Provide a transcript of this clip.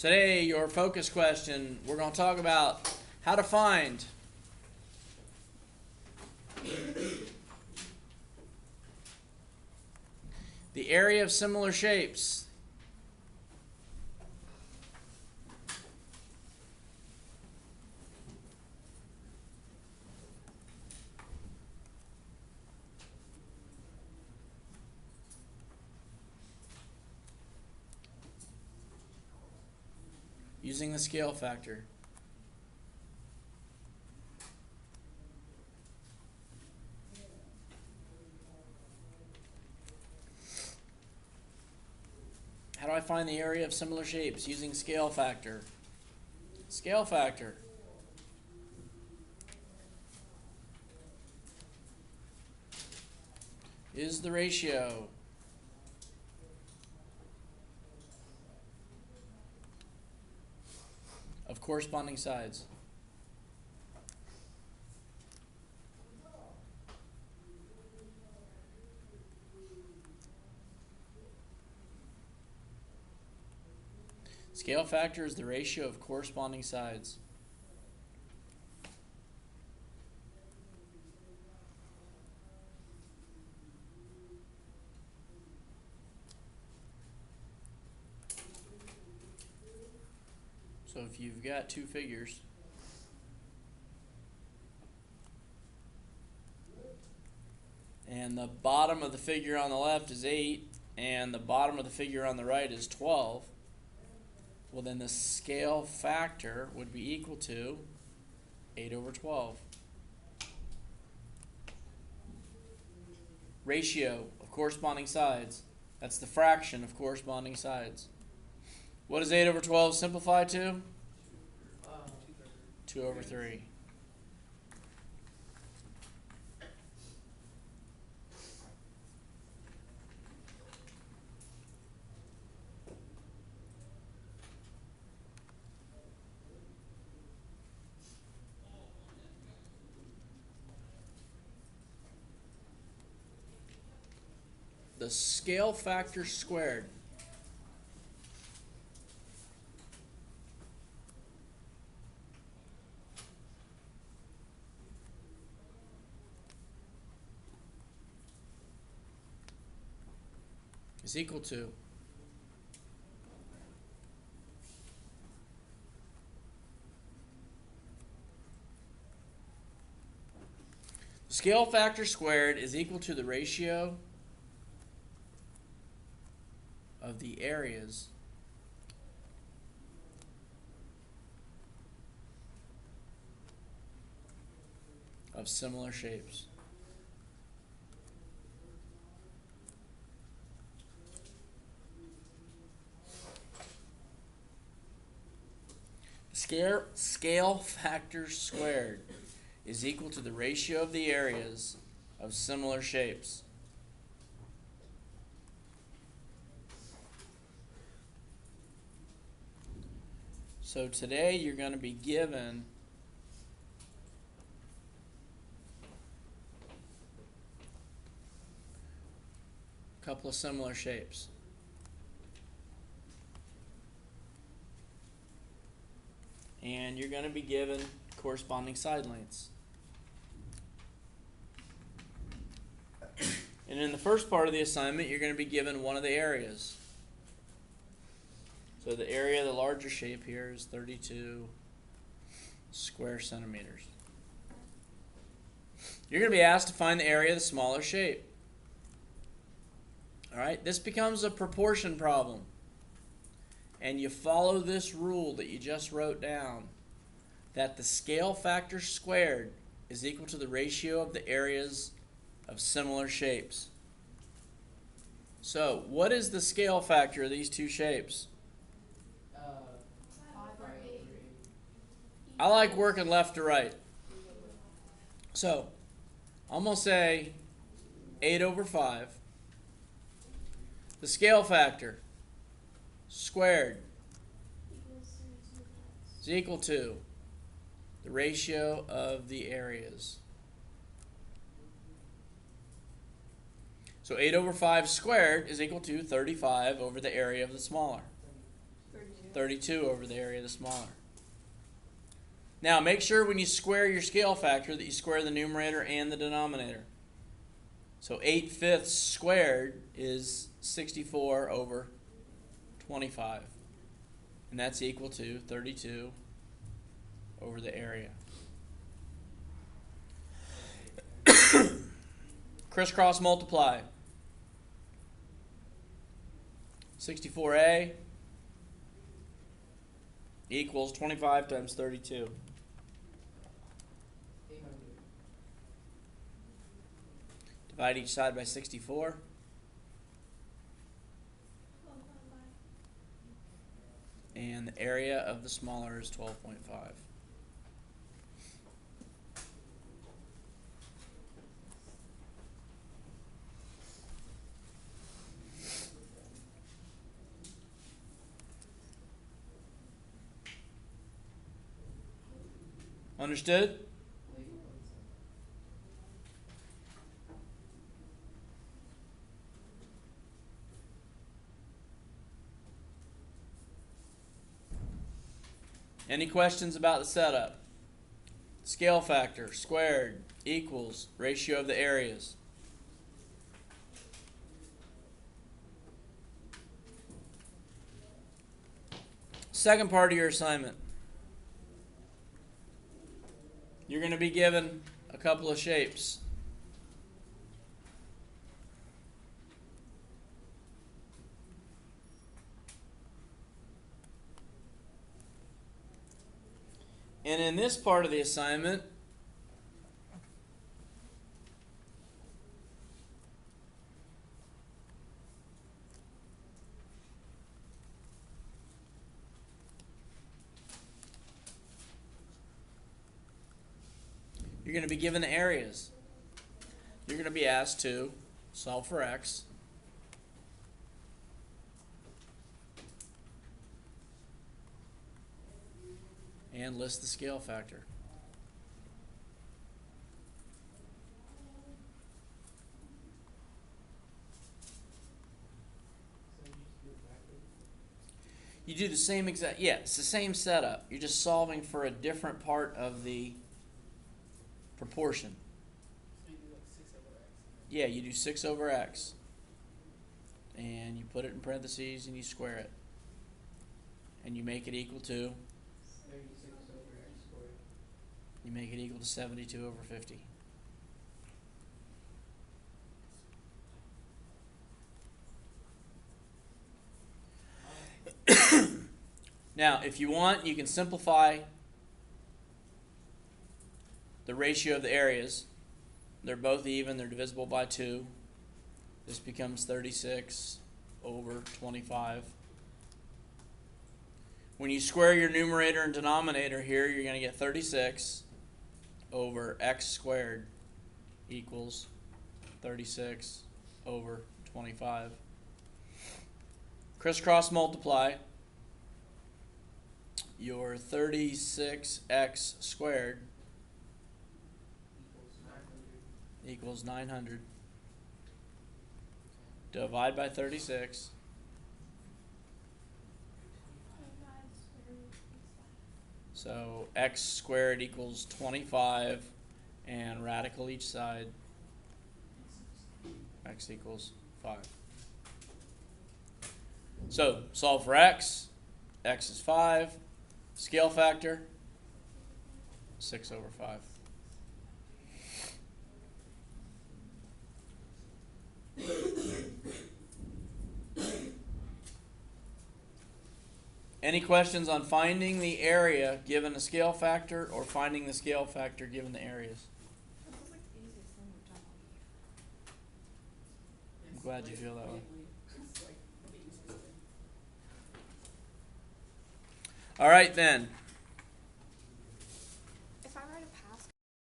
Today, your focus question, we're going to talk about how to find the area of similar shapes. Using the scale factor. How do I find the area of similar shapes using scale factor? Scale factor. Is the ratio of corresponding sides. Scale factor is the ratio of corresponding sides. So if you've got two figures, and the bottom of the figure on the left is 8, and the bottom of the figure on the right is 12, well then the scale factor would be equal to 8 over 12. Ratio of corresponding sides. That's the fraction of corresponding sides. What does 8 over 12 simplify to? 2 over 3. The scale factor squared is equal to the scale factor squared is equal to the ratio of the areas of similar shapes. Scale factor squared is equal to the ratio of the areas of similar shapes. So today you're going to be given a couple of similar shapes. And you're going to be given corresponding side lengths. And in the first part of the assignment, you're going to be given one of the areas. So the area of the larger shape here is 32 square centimeters. You're going to be asked to find the area of the smaller shape. All right, this becomes a proportion problem. And you follow this rule that you just wrote down, that the scale factor squared is equal to the ratio of the areas of similar shapes. So, what is the scale factor of these two shapes? I like working left to right. So, I'm going to say 8 over 5. The scale factor squared is equal to the ratio of the areas. So 8 over 5 squared is equal to 35 over the area of the smaller. 32. 32 over the area of the smaller. Now make sure when you square your scale factor that you square the numerator and the denominator. So 8/5 squared is 64 over 25. And that's equal to 32 over the area. Crisscross multiply. 64a equals 25 times 32. 800. Divide each side by 64. And the area of the smaller is 12.5. Understood? Any questions about the setup? Scale factor squared equals ratio of the areas. Second part of your assignment. You're going to be given a couple of shapes. And in this part of the assignment, you're going to be given the areas. You're going to be asked to solve for x. And list the scale factor. You do the same exact, yeah, it's the same setup. You're just solving for a different part of the proportion. So you do like 6 over x. Yeah, you do 6 over x. And you put it in parentheses and you square it. And you make it equal to, 36 over x squared. you make it equal to 72 over 50. Now, if you want, you can simplify the ratio of the areas. They're both even, they're divisible by 2. This becomes 36 over 25. When you square your numerator and denominator here, you're going to get 36 over x squared equals 36 over 25. Crisscross multiply. Your 36x squared Equals 900. equals 900. Divide by 36. So x squared equals 25, and radical each side, x equals 5. So solve for x. X is 5. Scale factor, 6 over 5. Any questions on finding the area given a scale factor or finding the scale factor given the areas? This is like the easiest thing we've done all year. I'm glad you feel that way. It's like the easiest thing. All right then.